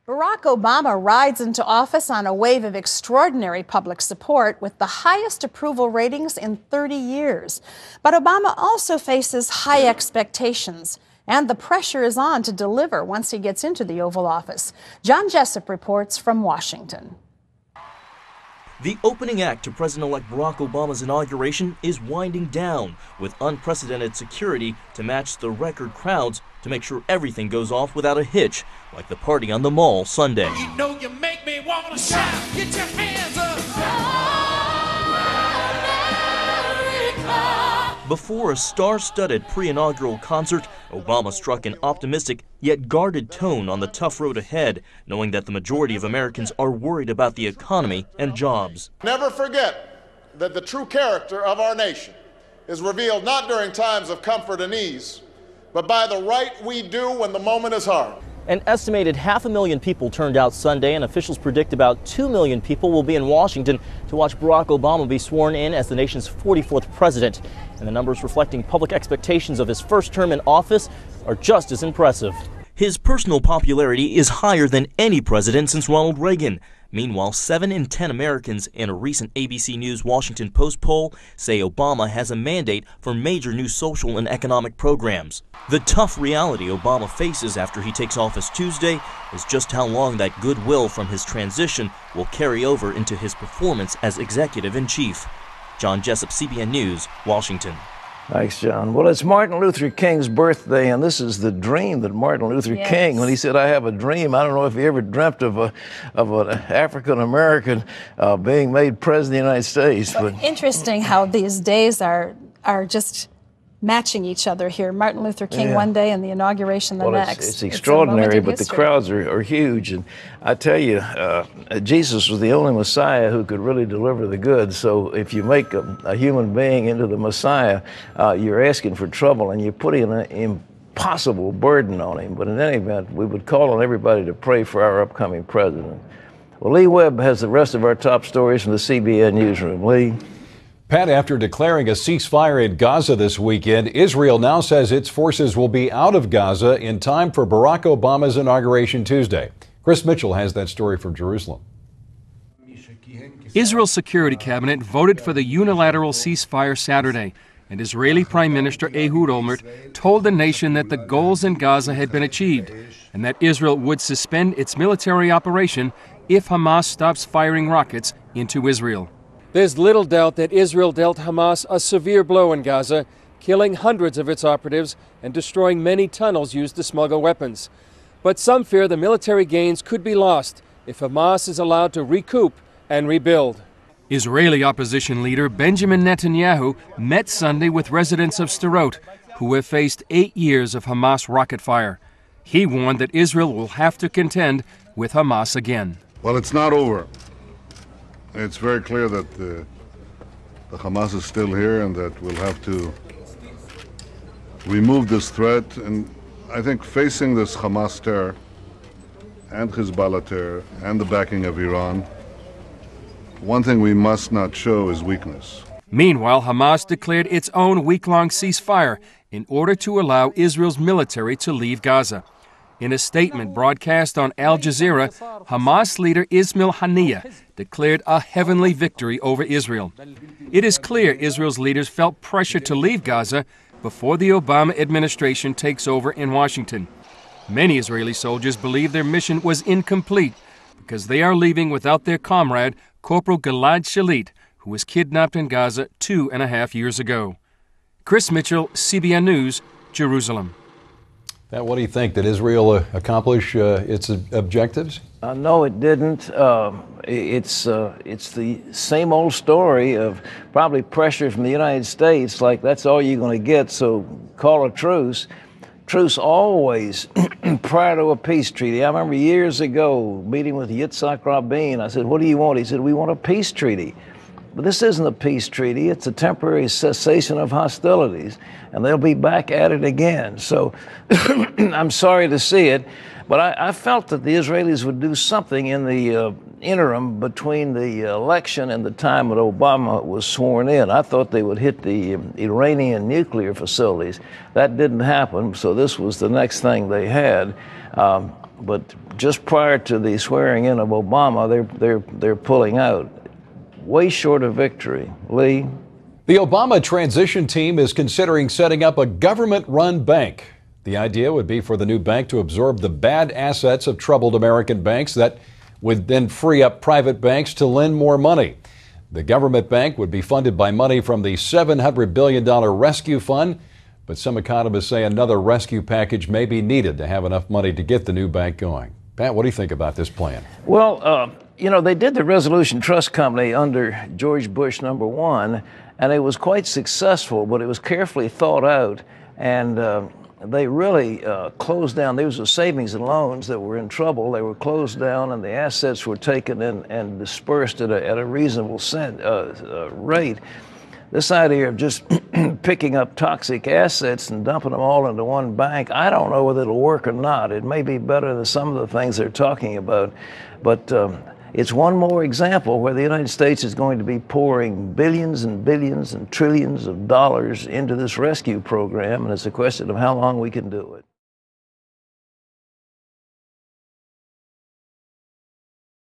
Barack Obama rides into office on a wave of extraordinary public support with the highest approval ratings in 30 years. But Obama also faces high expectations, and the pressure is on to deliver once he gets into the Oval Office. John Jessup reports from Washington. The opening act to President-elect Barack Obama's inauguration is winding down with unprecedented security to match the record crowds to make sure everything goes off without a hitch, like the party on the Mall Sunday. You know you make me want to shout, get your hands up. Before a star-studded pre-inaugural concert, Obama struck an optimistic yet guarded tone on the tough road ahead, knowing that the majority of Americans are worried about the economy and jobs. Never forget that the true character of our nation is revealed not during times of comfort and ease, but by the right we do when the moment is hard. An estimated 500,000 people turned out Sunday, and officials predict about 2 million people will be in Washington to watch Barack Obama be sworn in as the nation's 44th president. And the numbers reflecting public expectations of his first term in office are just as impressive. His personal popularity is higher than any president since Ronald Reagan. Meanwhile, 7 in 10 Americans in a recent ABC News Washington Post poll say Obama has a mandate for major new social and economic programs. The tough reality Obama faces after he takes office Tuesday is just how long that goodwill from his transition will carry over into his performance as executive-in-chief. John Jessup, CBN News, Washington. Thanks, John. Well, it's Martin Luther King's birthday, and this is the dream that Martin Luther King, when he said, "I have a dream," I don't know if he ever dreamt of an African-American being made president of the United States. But interesting how these days are just matching each other here. Martin Luther King one day and the inauguration the next. It's extraordinary, but the crowds are huge. And I tell you, Jesus was the only Messiah who could really deliver the goods. So if you make a human being into the Messiah, you're asking for trouble and you're putting an impossible burden on him. But in any event, we would call on everybody to pray for our upcoming president. Well, Lee Webb has the rest of our top stories from the CBN newsroom. Lee? Pat, after declaring a ceasefire in Gaza this weekend, Israel now says its forces will be out of Gaza in time for Barack Obama's inauguration Tuesday. Chris Mitchell has that story from Jerusalem. Israel's security cabinet voted for the unilateral ceasefire Saturday, and Israeli Prime Minister Ehud Olmert told the nation that the goals in Gaza had been achieved and that Israel would suspend its military operation if Hamas stops firing rockets into Israel. There's little doubt that Israel dealt Hamas a severe blow in Gaza, killing hundreds of its operatives and destroying many tunnels used to smuggle weapons. But some fear the military gains could be lost if Hamas is allowed to recoup and rebuild. Israeli opposition leader Benjamin Netanyahu met Sunday with residents of Sderot, who have faced 8 years of Hamas rocket fire. He warned that Israel will have to contend with Hamas again. Well, it's not over. It's very clear that the Hamas is still here and that we'll have to remove this threat. And I think facing this Hamas terror and Hezbollah terror and the backing of Iran, one thing we must not show is weakness. Meanwhile, Hamas declared its own week-long ceasefire in order to allow Israel's military to leave Gaza. In a statement broadcast on Al Jazeera, Hamas leader Ismail Haniyeh declared a heavenly victory over Israel. It is clear Israel's leaders felt pressure to leave Gaza before the Obama administration takes over in Washington. Many Israeli soldiers believe their mission was incomplete because they are leaving without their comrade, Corporal Gilad Shalit, who was kidnapped in Gaza 2.5 years ago. Chris Mitchell, CBN News, Jerusalem. What do you think? Did Israel accomplish its objectives? No, it didn't. It's the same old story of probably pressure from the United States, like that's all you're going to get, so call a truce. Truce always prior to a peace treaty. I remember years ago meeting with Yitzhak Rabin. I said, "What do you want?" He said, "We want a peace treaty." But this isn't a peace treaty. It's a temporary cessation of hostilities, and they'll be back at it again. So I'm sorry to see it, but I felt that the Israelis would do something in the interim between the election and the time that Obama was sworn in. I thought they would hit the Iranian nuclear facilities. That didn't happen, so this was the next thing they had. but just prior to the swearing in of Obama, they're pulling out. Way short of victory. Lee? The Obama transition team is considering setting up a government-run bank. The idea would be for the new bank to absorb the bad assets of troubled American banks that would then free up private banks to lend more money. The government bank would be funded by money from the $700 billion rescue fund, but some economists say another rescue package may be needed to have enough money to get the new bank going. Pat, what do you think about this plan? Well, you know, they did the Resolution Trust Company under George Bush #1, and it was quite successful, but it was carefully thought out, and they really closed down. There was a savings and loans that were in trouble. They were closed down, and the assets were taken and dispersed at a reasonable rate. This idea of just picking up toxic assets and dumping them all into one bank, I don't know whether it'll work or not. It may be better than some of the things they're talking about, but it's one more example where the United States is going to be pouring billions and billions and trillions of dollars into this rescue program, and it's a question of how long we can do it.